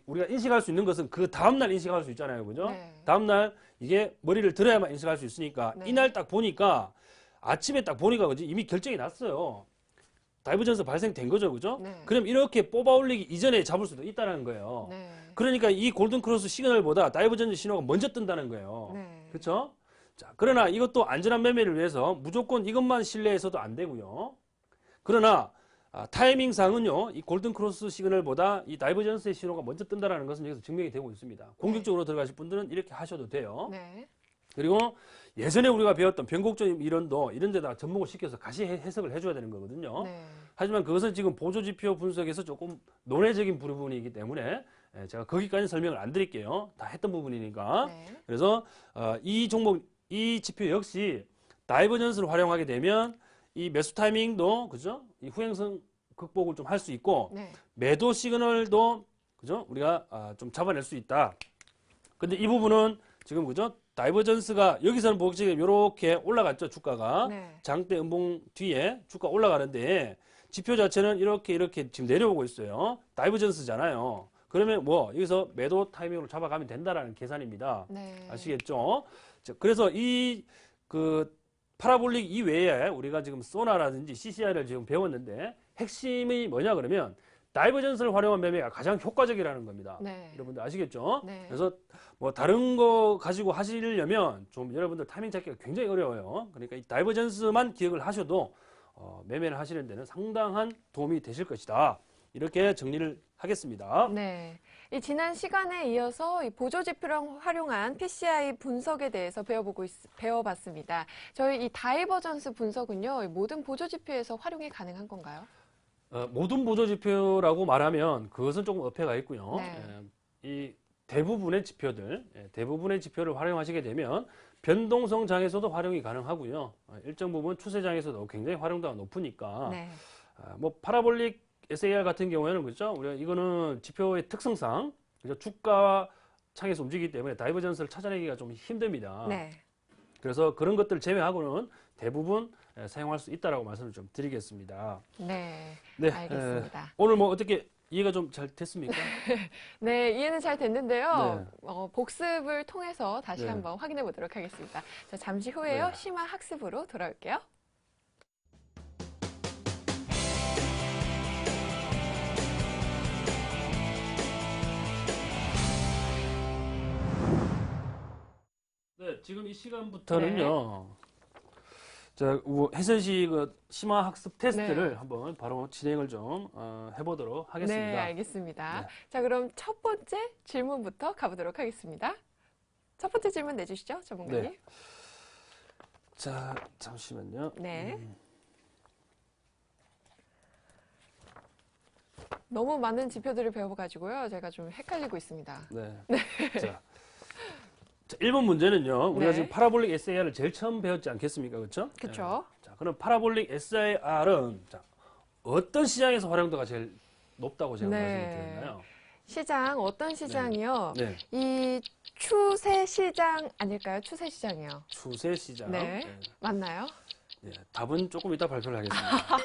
우리가 인식할 수 있는 것은 그 다음날 인식할 수 있잖아요. 그죠? 네. 다음날 이게 머리를 들어야만 인식할 수 있으니까 네. 이날 딱 보니까 아침에 딱 보니까 그지? 이미 결정이 났어요. 다이버전스 발생된 거죠. 그죠? 네. 그럼 이렇게 뽑아 올리기 이전에 잡을 수도 있다는 거예요. 네. 그러니까 이 골든 크로스 시그널보다 다이버전스 신호가 먼저 뜬다는 거예요. 네. 그렇죠? 자, 그러나 이것도 안전한 매매를 위해서 무조건 이것만 신뢰해서도 안 되고요. 그러나 타이밍상은요, 이 골든 크로스 시그널보다 이 다이버전스의 신호가 먼저 뜬다는 것은 여기서 증명이 되고 있습니다. 공격적으로 들어가실 분들은 이렇게 하셔도 돼요. 네. 그리고 예전에 우리가 배웠던 변곡점 이론도 이런 데다가 접목을 시켜서 같이 해석을 해줘야 되는 거거든요. 네. 하지만 그것은 지금 보조지표 분석에서 조금 논외적인 부분이기 때문에 제가 거기까지 설명을 안 드릴게요. 다 했던 부분이니까. 네. 그래서 이 종목, 이 지표 역시 다이버전스를 활용하게 되면 이 매수 타이밍도 그죠? 이 후행성 극복을 좀 할 수 있고 네. 매도 시그널도 그죠? 우리가 좀 잡아낼 수 있다. 근데 이 부분은 지금 그죠? 다이버전스가 여기서는 보시기에 이렇게 올라갔죠, 주가가. 네. 장대 음봉 뒤에 주가 올라가는데 지표 자체는 이렇게 지금 내려오고 있어요. 다이버전스잖아요. 그러면 뭐 여기서 매도 타이밍으로 잡아가면 된다라는 계산입니다. 네. 아시겠죠? 자, 그래서 이 그 파라볼릭 이외에 우리가 지금 소나라든지 CCI를 지금 배웠는데 핵심이 뭐냐 그러면 다이버전스를 활용한 매매가 가장 효과적이라는 겁니다. 네. 여러분들 아시겠죠? 네. 그래서 뭐 다른 거 가지고 하시려면 좀 여러분들 타이밍 잡기가 굉장히 어려워요. 그러니까 이 다이버전스만 기억을 하셔도 매매를 하시는 데는 상당한 도움이 되실 것이다. 이렇게 정리를 하겠습니다. 네. 이 지난 시간에 이어서 이 보조지표를 활용한 PCI 분석에 대해서 배워봤습니다. 저희 이 다이버전스 분석은요, 이 모든 보조지표에서 활용이 가능한 건가요? 모든 보조지표라고 말하면 그것은 조금 어폐가 있고요. 네. 이 대부분의 지표를 활용하시게 되면 변동성 장에서도 활용이 가능하고요. 일정 부분 추세장에서도 굉장히 활용도가 높으니까 네. 뭐 파라볼릭 SAR 같은 경우에는 그렇죠. 우리가 이거는 지표의 특성상 그죠? 주가 창에서 움직이기 때문에 다이버전스를 찾아내기가 좀 힘듭니다. 네. 그래서 그런 것들을 제외하고는 대부분 사용할 수 있다라고 말씀을 좀 드리겠습니다. 네. 네, 알겠습니다. 오늘 뭐 어떻게 이해가 좀 잘 됐습니까? 네, 이해는 잘 됐는데요. 네. 복습을 통해서 다시 네. 한번 확인해 보도록 하겠습니다. 자, 잠시 후에요. 네. 심화 학습으로 돌아올게요. 네, 지금 이 시간부터는요. 자, 해선시 그 심화 학습 테스트를 네. 한번 바로 진행을 좀 해보도록 하겠습니다. 네, 알겠습니다. 네. 자, 그럼 첫 번째 질문부터 가보도록 하겠습니다. 첫 번째 질문 내주시죠, 전문가님. 네. 자, 잠시만요. 네. 너무 많은 지표들을 배워가지고요. 제가 좀 헷갈리고 있습니다. 네. 자, 1번 문제는요. 우리가 네. 지금 파라볼릭 SAR을 제일 처음 배웠지 않겠습니까? 그렇죠? 그쵸. 자, 그럼 파라볼릭 SAR은 어떤 시장에서 활용도가 제일 높다고 제가 네. 말씀을 드렸나요? 시장, 어떤 시장이요? 네. 이 추세 시장 아닐까요? 추세 시장이요. 추세 시장. 네. 맞나요? 네, 답은 조금 이따 발표를 하겠습니다. 네.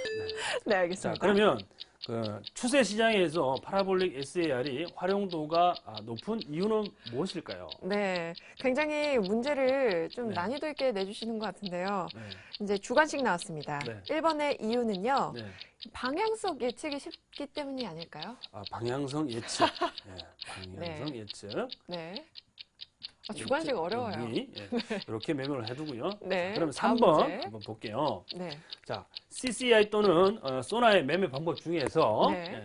네, 자, 알겠습니다. 그러면 그 추세 시장에서 파라볼릭 SAR이 활용도가 높은 이유는 무엇일까요? 네, 굉장히 문제를 좀 네. 난이도 있게 내주시는 것 같은데요. 네. 이제 주관식 나왔습니다. 네. 1번의 이유는요. 네. 방향성 예측이 쉽기 때문이 아닐까요? 방향성 예측. 네, 방향성 예측. 네. 주관식 어려워요. 이렇게 매매를 해두고요. 네. 그럼 다음 3번 문제. 한번 볼게요. 네. 자, CCI 또는 소나의 매매 방법 중에서 네.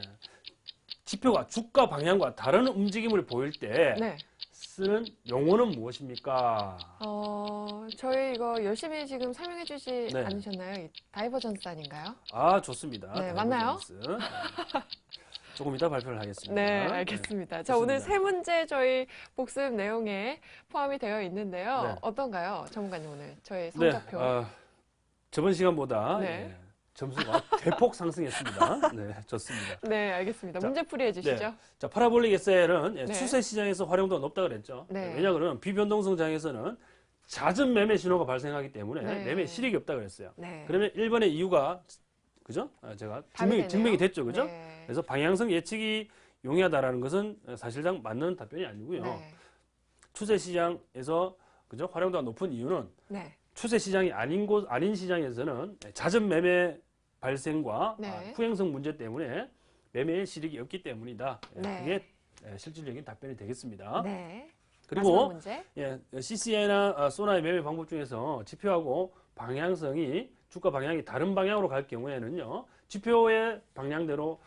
지표가 주가 방향과 다른 움직임을 보일 때 네. 쓰는 용어는 무엇입니까? 저희 이거 열심히 지금 설명해 주지 네. 않으셨나요? 이 다이버전스 아닌가요? 아, 좋습니다. 네, 맞나요? 다이버전스. 조금 이따 발표를 하겠습니다. 네, 알겠습니다. 자, 좋습니다. 오늘 세 문제 저희 복습 내용에 포함이 되어 있는데요. 네. 어떤가요? 전문가님 오늘 저희 네, 성적표. 저번 시간보다 네. 점수가 대폭 상승했습니다. 네, 좋습니다. 네, 알겠습니다. 자, 문제 풀이해 주시죠. 자, 파라볼릭 SL은 네. 추세 시장에서 활용도가 높다고 그랬죠. 네. 왜냐하면 비변동성 장에서는 잦은 매매 신호가 발생하기 때문에 네. 매매 실익이 없다고 그랬어요. 네. 그러면 1번의 이유가 그죠? 제가 답이 되네요. 증명이 됐죠. 그죠? 네. 그래서 방향성 예측이 용이하다라는 것은 사실상 맞는 답변이 아니고요. 네. 추세 시장에서 그죠? 활용도가 높은 이유는 네. 추세 시장이 아닌 시장에서는 잦은 매매 발생과 네. 후행성 문제 때문에 매매의 실익이 없기 때문이다. 네. 그게 실질적인 답변이 되겠습니다. 네. 마지막 그리고 문제. CCI나 소나의 매매 방법 중에서 지표하고 방향성이 주가 방향이 다른 방향으로 갈 경우에는요. 지표의 방향대로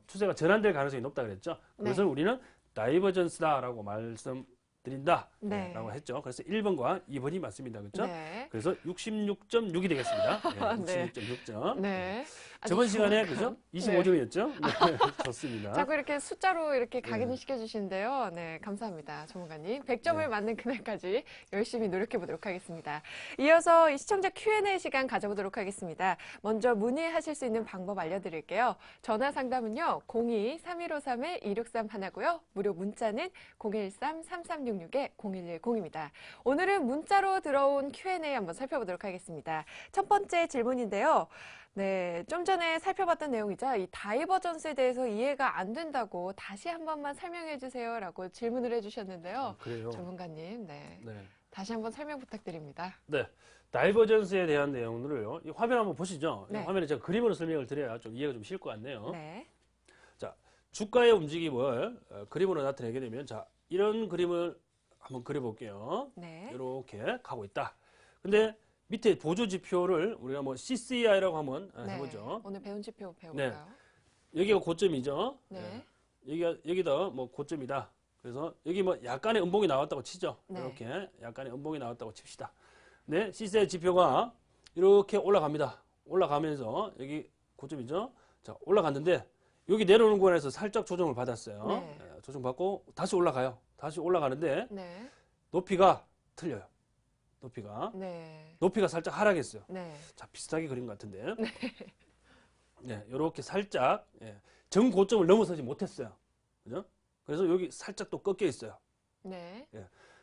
추세가 전환될 가능성이 높다 그랬죠. 그것을 네. 우리는 다이버전스다라고 말씀드린다 네. 라고 했죠. 그래서 1번과 2번이 맞습니다. 그렇죠? 네. 그래서 66.6이 되겠습니다. 네. 66.6점. 네. 아주 저번 시간에 정확한. 그죠? 25점이었죠? 네. 좋습니다. 자꾸 이렇게 숫자로 이렇게 각인을 네. 시켜주시는데요. 네, 감사합니다. 전문가님. 100점을 네. 맞는 그날까지 열심히 노력해 보도록 하겠습니다. 이어서 이 시청자 Q&A 시간 가져보도록 하겠습니다. 먼저 문의하실 수 있는 방법 알려드릴게요. 전화 상담은요. 02-3153-2631 하나고요. 무료 문자는 013-3366-0110입니다. 오늘은 문자로 들어온 Q&A 한번 살펴보도록 하겠습니다. 첫 번째 질문인데요. 네, 좀 전에 살펴봤던 내용이자 이 다이버전스에 대해서 이해가 안 된다고 다시 한 번만 설명해 주세요라고 질문을 해주셨는데요. 그래요. 전문가님, 네, 네. 다시 한번 설명 부탁드립니다. 네. 다이버전스에 대한 내용들을요. 이 화면 한번 보시죠. 네. 이 화면에 제가 그림으로 설명을 드려야 좀 이해가 좀 쉬울 것 같네요. 네, 주가의 움직임을 그림으로 나타내게 되면 자, 이런 그림을 한번 그려볼게요. 네, 이렇게 가고 있다. 근데 밑에 보조 지표를 우리가 뭐 CCI라고 한번 네. 해보죠. 오늘 배운 지표 배워볼까요? 여기가 고점이죠. 네, 여기다 뭐 고점이다. 그래서 여기 뭐 약간의 음봉이 나왔다고 치죠. 네. 이렇게 약간의 음봉이 나왔다고 칩시다. 네, CCI 지표가 이렇게 올라갑니다. 올라가면서 여기 고점이죠. 자, 올라갔는데 여기 내려오는 구간에서 살짝 조정을 받았어요. 네. 조정받고 다시 올라가요. 다시 올라가는데 네, 높이가 틀려요. 높이가 살짝 하락했어요. 네, 자, 비슷하게 그린 것 같은데. 네, 이렇게 살짝 전 고점을 넘어서지 못했어요. 그죠? 그래서 여기 살짝 또 꺾여 있어요. 네,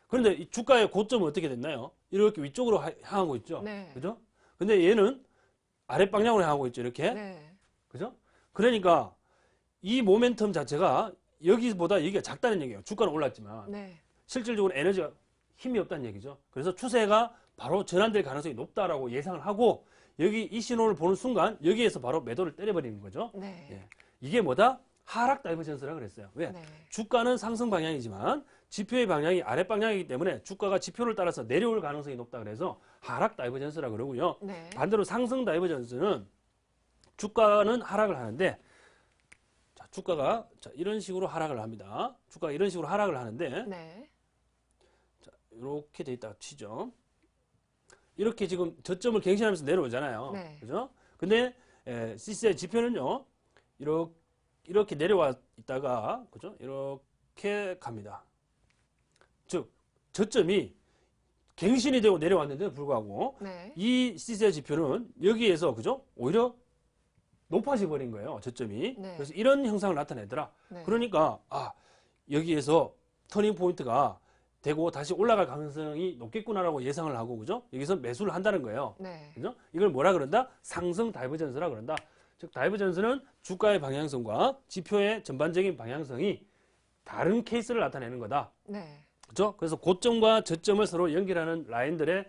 그런데 이 주가의 고점은 어떻게 됐나요? 이렇게 위쪽으로 향하고 있죠. 네. 그죠? 근데 얘는 아랫 방향으로 향하고 있죠. 이렇게. 네, 그죠? 그러니까 이 모멘텀 자체가 여기보다 여기가 작다는 얘기예요. 주가는 올랐지만 네, 실질적으로 에너지가 힘이 없다는 얘기죠. 그래서 추세가 바로 전환될 가능성이 높다라고 예상을 하고 여기 이 신호를 보는 순간 여기에서 바로 매도를 때려버리는 거죠. 네, 예. 이게 뭐다? 하락 다이버전스라고 그랬어요. 왜? 네, 주가는 상승 방향이지만 지표의 방향이 아랫 방향이기 때문에 주가가 지표를 따라서 내려올 가능성이 높다 그래서 하락 다이버전스라고 그러고요. 네, 반대로 상승 다이버전스는 주가는 하락을 하는데 자, 주가가 이런 식으로 하락을 합니다. 주가가 이런 식으로 하락을 하는데 네, 자, 이렇게 돼 있다가 치죠. 이렇게 지금 저점을 갱신하면서 내려오잖아요. 네. 그죠? 근데 CCI 지표는요. 이렇게 내려와 있다가 그죠? 이렇게 갑니다. 즉 저점이 갱신이 되고 내려왔는데도 불구하고 네, 이 CCI 지표는 여기에서 그죠? 오히려 높아져 버린 거예요. 저점이. 네. 그래서 이런 형상을 나타내더라. 네. 그러니까 여기에서 터닝 포인트가 되고 다시 올라갈 가능성이 높겠구나라고 예상을 하고 그죠? 여기서 매수를 한다는 거예요. 네, 그죠? 이걸 뭐라 그런다? 상승 다이버전스라 그런다. 즉 다이버전스는 주가의 방향성과 지표의 전반적인 방향성이 다른 케이스를 나타내는 거다. 네, 그죠? 그래서 고점과 저점을 서로 연결하는 라인들의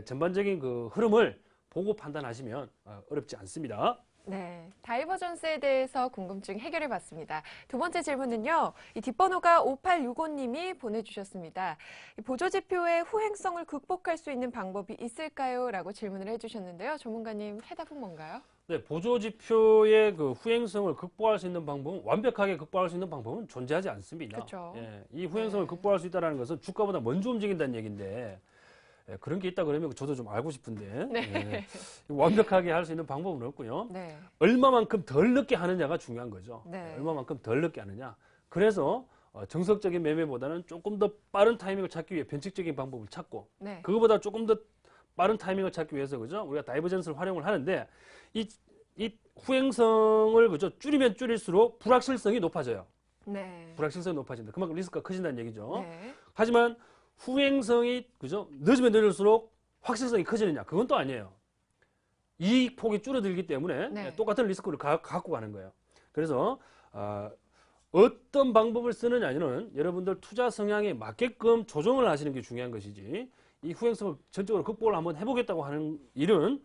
전반적인 그 흐름을 보고 판단하시면 어렵지 않습니다. 네, 다이버전스에 대해서 궁금증 해결해 봤습니다. 두 번째 질문은요. 이 뒷번호가 5865님이 보내주셨습니다. 이 보조지표의 후행성을 극복할 수 있는 방법이 있을까요? 라고 질문을 해주셨는데요. 전문가님 해답은 뭔가요? 네, 보조지표의 그 후행성을 극복할 수 있는 방법은 완벽하게 극복할 수 있는 방법은 존재하지 않습니다. 그렇죠. 예, 이 후행성을 네. 극복할 수 있다는 것은 주가보다 먼저 움직인다는 얘기인데 예, 그런 게 있다 그러면 저도 좀 알고 싶은데 네. 예, 완벽하게 할 수 있는 방법은 없고요. 네. 얼마만큼 덜 늦게 하느냐가 중요한 거죠. 네. 얼마만큼 덜 늦게 하느냐. 그래서 정석적인 매매보다는 조금 더 빠른 타이밍을 찾기 위해 변칙적인 방법을 찾고 네. 그거보다 조금 더 빠른 타이밍을 찾기 위해서 그죠? 우리가 다이버전스를 활용을 하는데 이 후행성을 그죠? 줄이면 줄일수록 불확실성이 높아져요. 네. 불확실성이 높아진다. 그만큼 리스크가 커진다는 얘기죠. 네. 하지만 후행성이 그죠? 늦으면 늦을수록 확실성이 커지느냐? 그건 또 아니에요. 이익 폭이 줄어들기 때문에 네. 똑같은 리스크를 갖고 가는 거예요. 그래서 어떤 방법을 쓰느냐는 여러분들 투자 성향에 맞게끔 조정을 하시는 게 중요한 것이지 이 후행성을 전적으로 극복을 한번 해보겠다고 하는 일은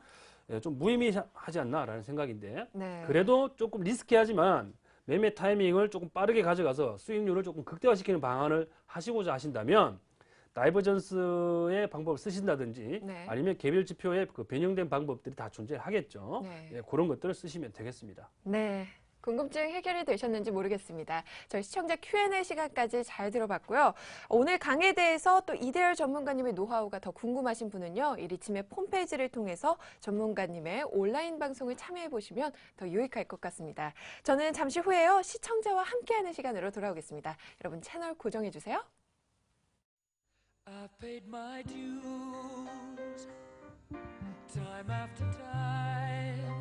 좀 무의미하지 않나라는 생각인데 네. 그래도 조금 리스키하지만 매매 타이밍을 조금 빠르게 가져가서 수익률을 조금 극대화시키는 방안을 하시고자 하신다면 다이버전스의 방법을 쓰신다든지 네. 아니면 개별 지표의 그 변형된 방법들이 다 존재하겠죠. 네. 예, 그런 것들을 쓰시면 되겠습니다. 네. 궁금증 해결이 되셨는지 모르겠습니다. 저희 시청자 Q&A 시간까지 잘 들어봤고요. 오늘 강의에 대해서 또 이대열 전문가님의 노하우가 더 궁금하신 분은요. 이 리치맵 홈페이지를 통해서 전문가님의 온라인 방송을 참여해보시면 더 유익할 것 같습니다. 저는 잠시 후에요. 시청자와 함께하는 시간으로 돌아오겠습니다. 여러분 채널 고정해주세요. I've paid my dues time after time.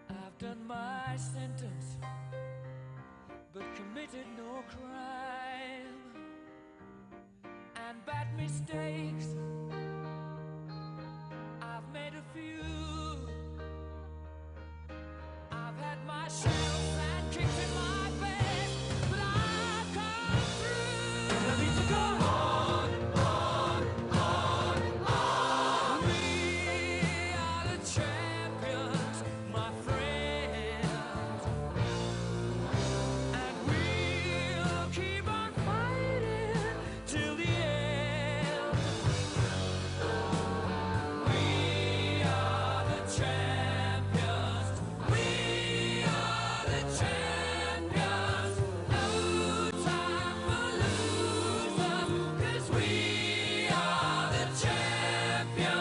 I've done my sentence, but committed no crime. And bad mistakes, I've made a few. I've had my shells and kicks in my face, but I've come through. I need to go on. We are the champions, my friends, and we'll keep on fighting till the end. We are the champions. We are the champions. No time for losers, 'cause we are the champions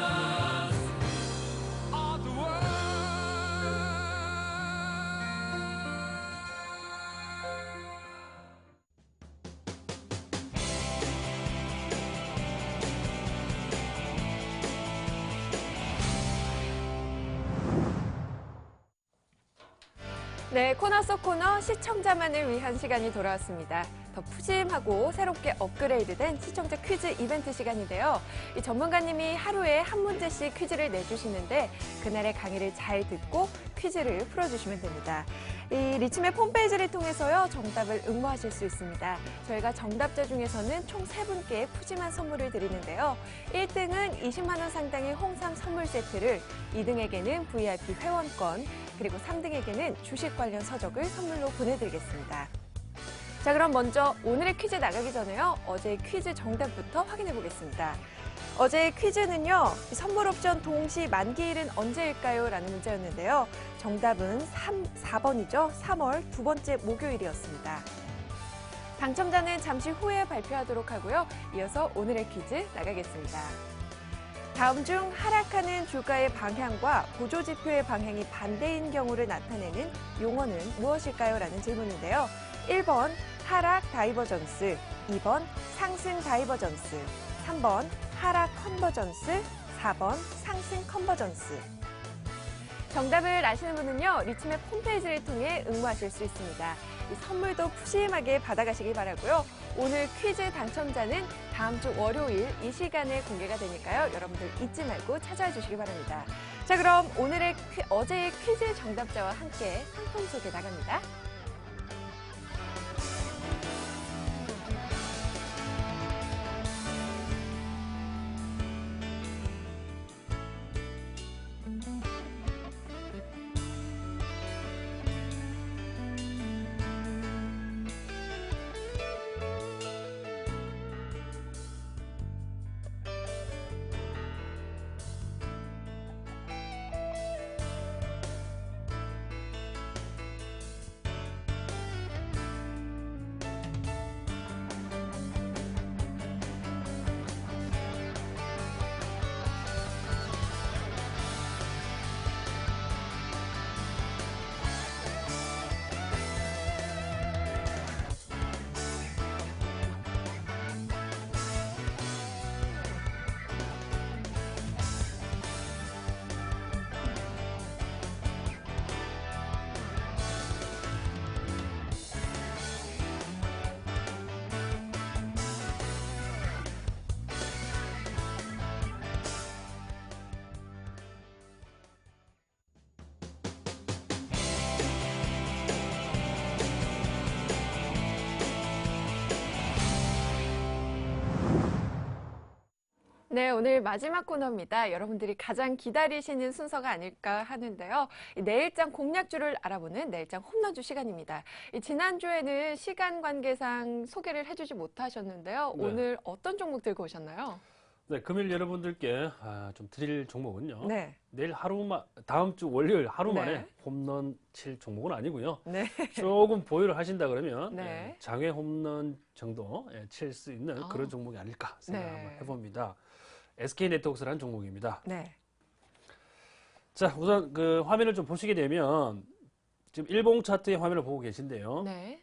of the world. 네, 코너 속 코너 시청자만을 위한 시간이 돌아왔습니다. 더 푸짐하고 새롭게 업그레이드된 시청자 퀴즈 이벤트 시간인데요. 이 전문가님이 하루에 한 문제씩 퀴즈를 내주시는데 그날의 강의를 잘 듣고 퀴즈를 풀어주시면 됩니다. 이 리치맵 홈페이지를 통해서요. 정답을 응모하실 수 있습니다. 저희가 정답자 중에서는 총 3분께 푸짐한 선물을 드리는데요. 1등은 20만 원 상당의 홍삼 선물 세트를, 2등에게는 VIP 회원권, 그리고 3등에게는 주식 관련 서적을 선물로 보내드리겠습니다. 자, 그럼 먼저 오늘의 퀴즈 나가기 전에요. 어제의 퀴즈 정답부터 확인해 보겠습니다. 어제의 퀴즈는요. 선물 옵션 동시 만기일은 언제일까요? 라는 문제였는데요. 정답은 4번이죠. 3월 두 번째 목요일이었습니다. 당첨자는 잠시 후에 발표하도록 하고요. 이어서 오늘의 퀴즈 나가겠습니다. 다음 중 하락하는 주가의 방향과 보조지표의 방향이 반대인 경우를 나타내는 용어는 무엇일까요? 라는 질문인데요. 1번 하락 다이버전스, 2번 상승 다이버전스, 3번 하락 컨버전스, 4번 상승 컨버전스. 정답을 아시는 분은요. 리치맵 홈페이지를 통해 응모하실 수 있습니다. 이 선물도 푸짐하게 받아가시길 바라고요. 오늘 퀴즈 당첨자는 다음 주 월요일 이 시간에 공개가 되니까요. 여러분들 잊지 말고 찾아와 주시기 바랍니다. 자, 그럼 어제의 퀴즈 정답자와 함께 상품 소개 나갑니다. 네, 오늘 마지막 코너입니다. 여러분들이 가장 기다리시는 순서가 아닐까 하는데요. 이 내일장 공략주를 알아보는 내일장 홈런주 시간입니다. 지난주에는 시간 관계상 소개를 해주지 못하셨는데요. 네. 오늘 어떤 종목 들고 오셨나요? 네, 금일 여러분들께 좀 드릴 종목은요. 네. 내일 하루만, 다음 주 월요일 하루 네. 만에 홈런 칠 종목은 아니고요. 네. 조금 보유를 하신다 그러면 네. 장외 홈런 정도 칠 수 있는 아. 그런 종목이 아닐까 생각 네. 한번 해봅니다. SK네트워크라는 종목입니다. 네. 자, 우선 그 화면을 좀 보시게 되면 지금 일봉 차트의 화면을 보고 계신데요. 네.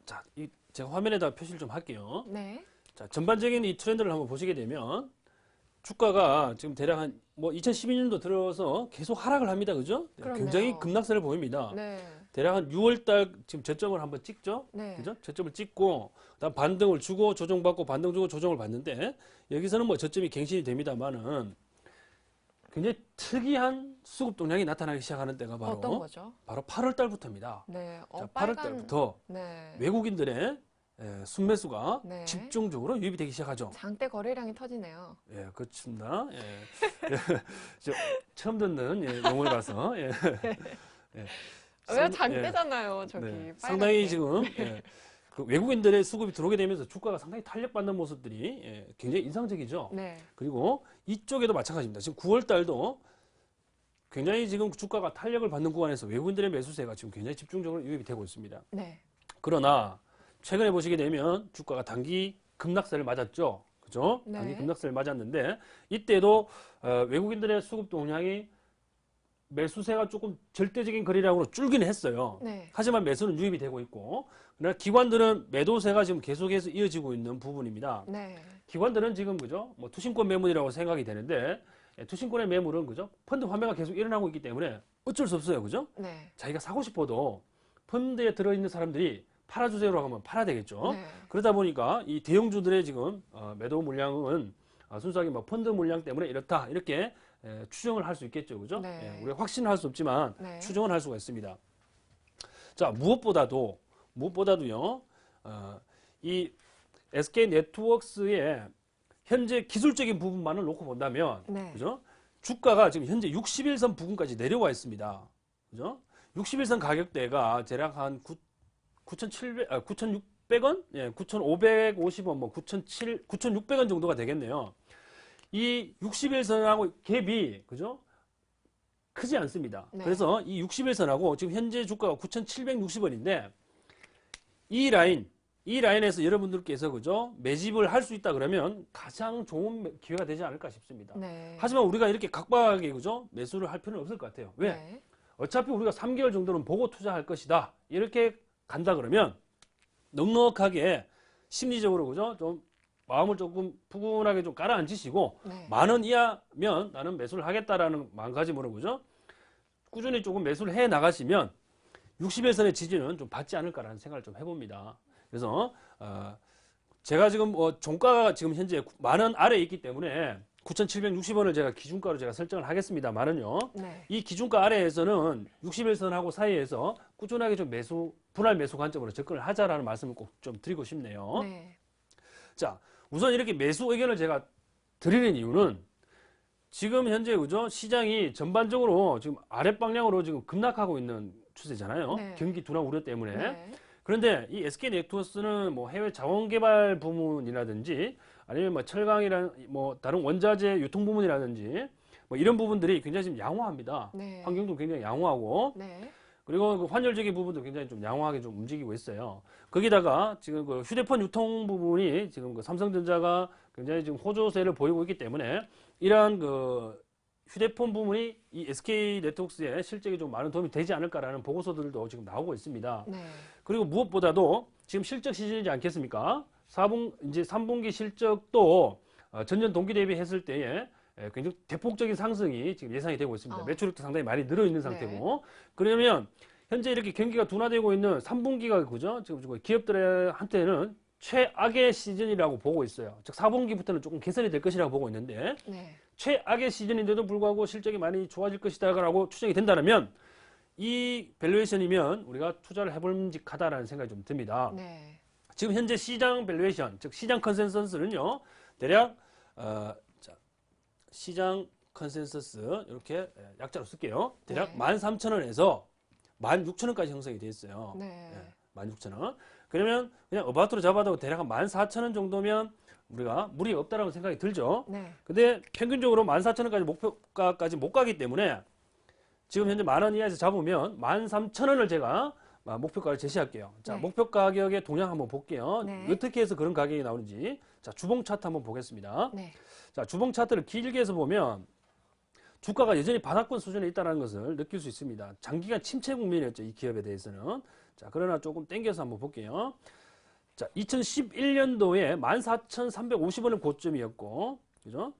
자, 제가 화면에다 표시를 좀 할게요. 네. 자, 전반적인 이 트렌드를 한번 보시게 되면 주가가 지금 대략 한 2012년도 들어서 계속 하락을 합니다. 그죠? 그렇네요. 굉장히 급락세를 보입니다. 네. 대략 한 6월 달 지금 저점을 한번 찍죠? 네. 그죠? 저점을 찍고 그다음 반등을 주고 조정받고 반등 주고 조정을 받는데 여기서는 뭐 저점이 갱신이 됩니다만은 굉장히 특이한 수급 동향이 나타나기 시작하는 때가 바로 어떤 거죠? 바로 8월 달부터입니다. 네. 자, 8월 빨간. 달부터 네. 외국인들의 순매수가 네. 집중적으로 유입이 되기 시작하죠. 장대 거래량이 터지네요. 예, 그렇습니다. 예. 저 처음 듣는 용어라서 예. 예. 왜 장대잖아요, 저기. 네, 빨갛게. 상당히 지금 그 외국인들의 수급이 들어오게 되면서 주가가 상당히 탄력받는 모습들이 굉장히 인상적이죠. 네. 그리고 이쪽에도 마찬가지입니다. 지금 9월 달도 굉장히 지금 주가가 탄력을 받는 구간에서 외국인들의 매수세가 지금 굉장히 집중적으로 유입이 되고 있습니다. 네. 그러나 최근에 보시게 되면 주가가 단기 급락세를 맞았죠. 그죠? 네. 단기 급락세를 맞았는데 이때도 외국인들의 수급 동향이 매수세가 조금 절대적인 거래량으로 줄기는 했어요. 네. 하지만 매수는 유입이 되고 있고 그러나 기관들은 매도세가 지금 계속해서 이어지고 있는 부분입니다. 네. 기관들은 지금 그죠? 뭐 투신권 매물이라고 생각이 되는데 투신권의 매물은 그죠? 펀드 환매가 계속 일어나고 있기 때문에 어쩔 수 없어요. 그죠? 네. 자기가 사고 싶어도 펀드에 들어있는 사람들이 팔아주세요라고 하면 팔아야 되겠죠. 네. 그러다 보니까 이 대형주들의 지금 매도 물량은 순수하게 뭐 펀드 물량 때문에 이렇다 이렇게 추정을 할 수 있겠죠. 그죠? 네. 우리가 확신을 할 수 없지만 네. 추정을 할 수가 있습니다. 자, 무엇보다도요, 이 SK 네트워크스의 현재 기술적인 부분만을 놓고 본다면, 네. 그죠? 주가가 지금 현재 60일선 부근까지 내려와 있습니다. 그죠? 60일선 가격대가 대략 한 9,600원? 예, 9,550원, 뭐 9,600원 정도가 되겠네요. 이 60일선하고 갭이, 그죠? 크지 않습니다. 네. 그래서 이 60일선하고 지금 현재 주가가 9,760원인데 이 라인에서 여러분들께서 그죠? 매집을 할 수 있다 그러면 가장 좋은 기회가 되지 않을까 싶습니다. 네. 하지만 우리가 이렇게 각박하게 그죠? 매수를 할 필요는 없을 것 같아요. 왜? 네. 어차피 우리가 3개월 정도는 보고 투자할 것이다. 이렇게 간다 그러면 넉넉하게 심리적으로 그죠? 좀 마음을 조금 푸근하게 좀 가라앉히시고 네. 10,000원 이하면 나는 매수를 하겠다라는 마음가짐으로 그죠? 꾸준히 조금 매수를 해 나가시면 60일선의 지지는 좀 받지 않을까라는 생각을 좀 해봅니다. 그래서 제가 지금 종가가 지금 현재 10,000원 아래에 있기 때문에 9,760원을 제가 기준가로 제가 설정을 하겠습니다만은요. 네. 이 기준가 아래에서는 60일선하고 사이에서 꾸준하게 좀 분할 매수 관점으로 접근을 하자라는 말씀을 꼭 좀 드리고 싶네요. 네. 자, 우선 이렇게 매수 의견을 제가 드리는 이유는 지금 현재 그죠? 시장이 전반적으로 지금 아랫방향으로 지금 급락하고 있는 추세잖아요. 네. 경기 둔화 우려 때문에. 네. 그런데 이 SK 네트워크스는 뭐 해외 자원 개발 부문이라든지 아니면 뭐 철강이란 뭐 다른 원자재 유통 부문이라든지 뭐 이런 부분들이 굉장히 지금 양호합니다. 네. 환경도 굉장히 양호하고 네. 그리고 그 환율적인 부분도 굉장히 좀 양호하게 좀 움직이고 있어요. 거기다가 지금 그 휴대폰 유통 부분이 지금 그 삼성전자가 굉장히 지금 호조세를 보이고 있기 때문에 이러한 그 휴대폰 부분이 이 SK 네트워크스에 실적에 좀 많은 도움이 되지 않을까라는 보고서들도 지금 나오고 있습니다. 네. 그리고 무엇보다도 지금 실적 시즌이지 않겠습니까? 이제 3분기 실적도 전년 동기 대비 했을 때에 굉장히 대폭적인 상승이 지금 예상이 되고 있습니다. 매출액도 상당히 많이 늘어 있는 상태고. 그러면 현재 이렇게 경기가 둔화되고 있는 3분기가 그죠? 지금 기업들한테는 최악의 시즌이라고 보고 있어요. 즉 4분기부터는 조금 개선이 될 것이라고 보고 있는데 네. 최악의 시즌인데도 불구하고 실적이 많이 좋아질 것이다라고 추정이 된다면 이 밸류에이션이면 우리가 투자를 해볼만하다라는 생각이 좀 듭니다. 네. 지금 현재 시장 밸류에이션, 즉 시장 컨센서스는요, 대략 자, 시장 컨센서스 이렇게 약자로 쓸게요. 대략 네. 13,000원에서 16,000원까지 형성이 돼 있어요. 네. 16,000원. 그러면 그냥 어바웃으로 잡아도 대략 한 14,000원 정도면 우리가 무리 없다라고 생각이 들죠. 네. 근데 평균적으로 14,000원까지 목표가까지 못 가기 때문에 지금 현재 10,000원 이하에서 잡으면 13,000원을 제가 목표가를 제시할게요. 자, 네. 목표 가격의 동향 한번 볼게요. 네. 어떻게 해서 그런 가격이 나오는지. 자, 주봉 차트 한번 보겠습니다. 네. 자, 주봉 차트를 길게 해서 보면 주가가 여전히 바닥권 수준에 있다는 것을 느낄 수 있습니다. 장기간 침체 국면이었죠. 이 기업에 대해서는. 자, 그러나 조금 땡겨서 한번 볼게요. 자, 2011년도에 14,350원의 고점이었고, 그죠?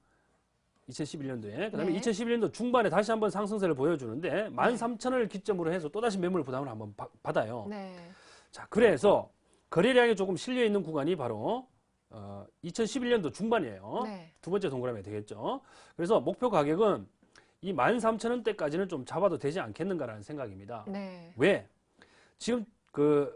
2011년도에. 그 다음에 네. 2011년도 중반에 다시 한번 상승세를 보여주는데, 13,000원을 기점으로 해서 또다시 매물 부담을 한번 받아요. 네. 자, 그래서 거래량이 조금 실려 있는 구간이 바로 2011년도 중반이에요. 네. 두 번째 동그라미 되겠죠. 그래서 목표 가격은 이 13,000원대까지는 좀 잡아도 되지 않겠는가라는 생각입니다. 네. 왜? 지금 그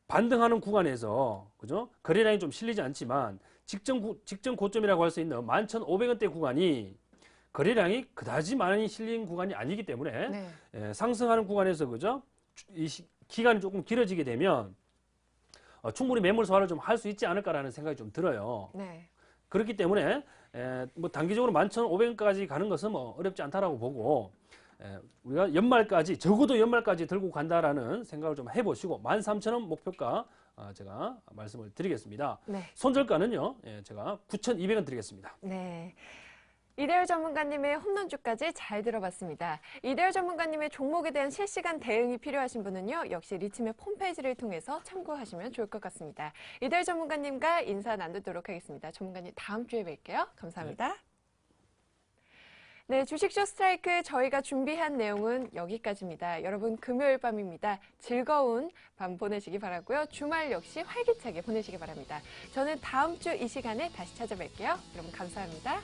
반등하는 구간에서 그죠? 거래량이 좀 실리지 않지만 직전 고점이라고 할 수 있는 11,500원대 구간이 거래량이 그다지 많이 실린 구간이 아니기 때문에 네. 상승하는 구간에서 그죠? 기간이 조금 길어지게 되면 충분히 매물 소화를 좀 할 수 있지 않을까라는 생각이 좀 들어요. 네. 그렇기 때문에 뭐 단기적으로 11,500원까지 가는 것은 뭐 어렵지 않다라고 보고 우리가 연말까지 적어도 연말까지 들고 간다라는 생각을 좀 해보시고 13,000원 목표가 제가 말씀을 드리겠습니다. 네. 손절가는요 제가 9,200원 드리겠습니다. 네. 이대열 전문가님의 홈런주까지 잘 들어봤습니다. 이대열 전문가님의 종목에 대한 실시간 대응이 필요하신 분은요, 역시 리치맵 홈페이지를 통해서 참고하시면 좋을 것 같습니다. 이대열 전문가님과 인사 나누도록 하겠습니다. 전문가님 다음 주에 뵐게요. 감사합니다. 네, 주식쇼 스트라이크 저희가 준비한 내용은 여기까지입니다. 여러분 금요일 밤입니다. 즐거운 밤 보내시기 바라고요. 주말 역시 활기차게 보내시기 바랍니다. 저는 다음 주 이 시간에 다시 찾아뵐게요. 여러분 감사합니다.